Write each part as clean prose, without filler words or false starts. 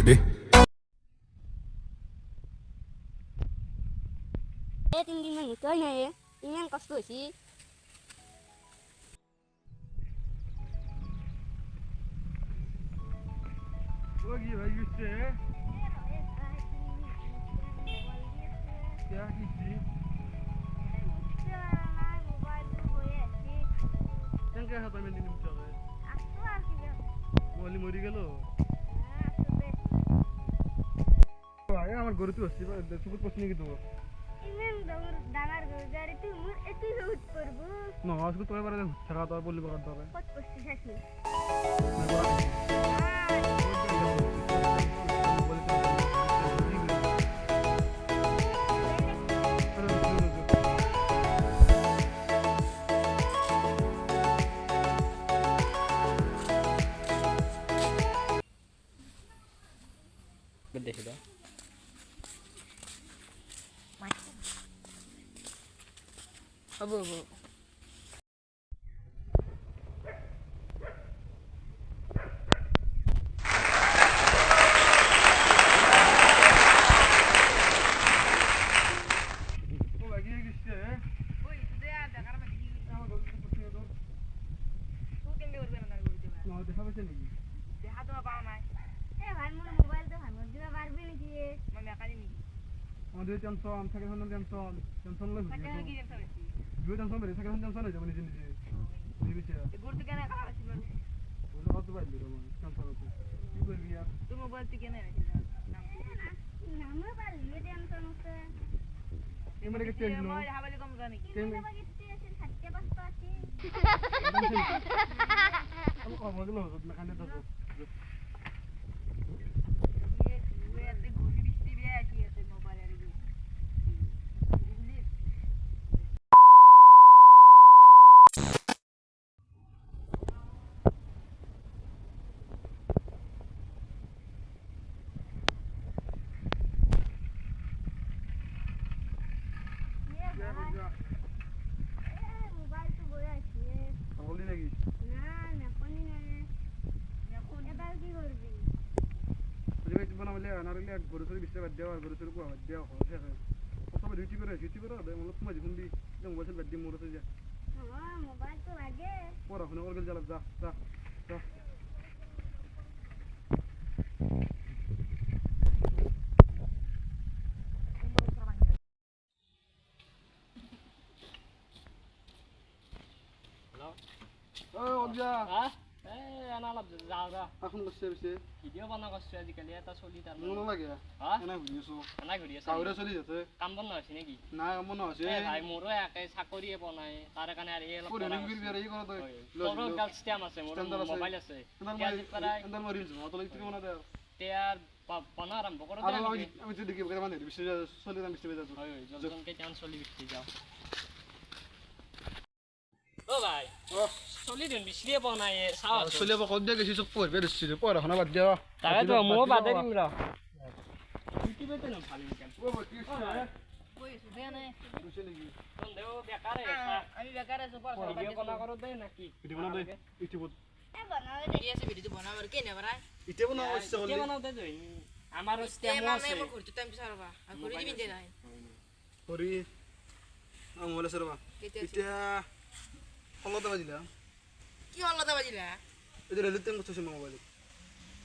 হৈছে দেই। এই 3 দিনমান নিতই নাই ইমান কষ্ট হৈছে। ও কি ভাই গেছে क्या की थी কেনকে হাতা মেলি নিমচাকে মলি মরি গেল আগে আমার গরু তো আসছে সুবুত পছন্দ কি তোমার ইমান ডাঙৰ গজাৰি তুই মোৰ এতি উঠ পৰব না আজকে তোরে বারে ছাড়া তো বলি বাগান তোরে কত কষ্ট আছে দেখি দাও হ'ব ও লাগিয়ে গেছে ওই দে আর দেখার মধ্যে কি আমার গরু তো পছন্দ তো তুই কেমনে করবে না করে দিবা না দেখা পাইছে নাকি দেখা তো পাও নাই এ ভাই মোৰ মোবাইলটো ভাঙৰ দিবা পারবি নেকি মই মেকানিক নি আমাদের টেনশন থাকে হন টেনশন লই কত কি জানছ বেশি দুই টেনশন বেরে থাকে হন টেনশন হই যাব নিজে নিজে বুঝিছে এ গুড় কেন খাওয়া ছিল ওটা কত বাইলি রে মানে টেনশন হচ্ছে কি করবি আর তুই মোবাইল তুই কেন এনেছিল নাম নামে পারলি টেনশন আছে এমরে কে চেঞ্জ নো মই হাবালি কম জানি কি কেন বাগিতে আছে থাকতে বসতো আছে আমি কম গেল না কানে তো ওই এত ঘুরি বৃষ্টি বিয়ে কি আছে মোবাইল আর কি মোবাইলটো বই আছে বলি নাকি না না কোনি না এবার কি করবি বুঝে গেছি বনা বলে আনারলে এক গরু সরি বিস্তার বাদ দেওয়া গরু সরি কোয়া বাদ দেওয়া হচ্ছে কত বড় ডিউটি করে দে মনে তোমার জীবন দি মোবাইল বাদ দি মোরতে যা মোবাইল তো লাগে পড়াশোনা করে গেল যা যা যা ও অজা হ্যাঁ এনা অলপ যাওঁ যা এখন বসে বসে ভিডিঅ' বনাব কৈছোঁ আজিকালি এটা চলি তাৰ মন লাগে হা এনে ঘুৰিয়েছো এনাই ঘূৰি আছে কাউরে চলি যাচ্ছে কাম বন নহৈছে নেকি না মনে আছে এ ভাই মোৰো একে চাকৰিয়ে বনাই তাৰ কাৰণে আৰু এই অলপ পুৰো কৰা ৰিং বিৰ এই কৰো তো তোৰো গাল ষ্টেম আছে মোৰো Standard আছে। মোবাইল আছে এন্দাৰ প্ৰায় মাৰি ৰিলস মত লাগি তুমি মনে দে তেয়াৰ বনা আৰম্ভ কৰোঁ আর আমি যদি কি মানে বিশ্ব চলি দাম বিশ্ব বেজা হয় হয় জলজন কেইটামান চলি বিক্ৰী যাওঁ অ ভাই চলি দিন বিচৰিয়ে বনাই চাওঁ চলি আবার কত দিয়ে গেছি সব পড়বে দিচ্ছি পড়াশোনা বাদ দেওয়া তাকেতো ময়ো বাদে দিম ৰ ইউটিউবতে ন ভালি কেন ও কি আছে কই আছো দে নাই বুঝছে নাকি সন্দেহ বেকাৰে আমি বেকাৰ আছো পড়া ভিডিঅ' বনা কৰোঁ দে নাকি ভিডিও বানাও দে ইউটিউবত এ বনাও কি আছে ভিডিও বনাবার কে নে বারা ইতে বানাও ইচ্ছা করলে এতিয়া বনাওঁতে জইন আমাৰো তে ষ্টেমো মানে আছে মই ঘুরতে টাইম সারবা আর ঘুরি দিবি দে নাই করি মোবাইল আছে রবা এটা হলতে বাজিলা কি হল দা বাজিলা এটা রেলের টাইম করতেছে মোবাইল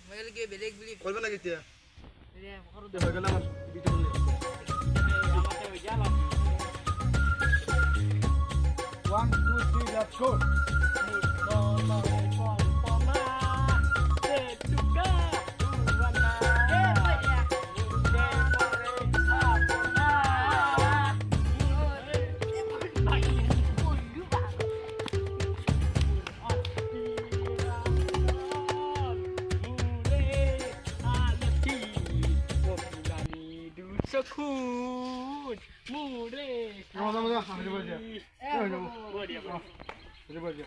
মোবাইল কি বেলেগ বলি করবে না কেতিয়া রে করু দেখা গেল আমার ভিডিও বললে আমাতে হৈ যাম 1 2 3 let's go Sakut mure. Vamos, আমি বলছি Bodiya. এটা বলছি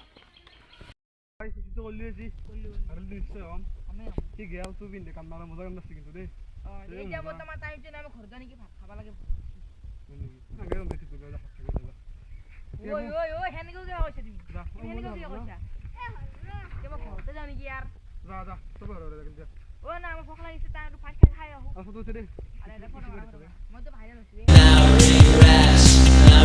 ভাই কিছু তো বললি জি আর নিশ্চয় আমি ঠিক গেল তুই বিন্দে কান্না মজা কান্না কিন্তু দে এই যাব তোমার টাইম জন্য আমি ঘর জানি কি ভাত খাবা লাগে আগে বেশি তো দাদা হাত থেকে দাদা ওই হেনে গো গয়া কইছ তুমি হেনে গো গয়া কইছ এ হল কেবা ঘরতে যাও নাকি আর যা যা তো বড় রে ও না আমার ভোক লাগিছে তাই একটু ফাস্ট খাই আহো আর ফটো উঠে দে আরে দেখো না মইতো ভাইরাল হইছে Now regress, now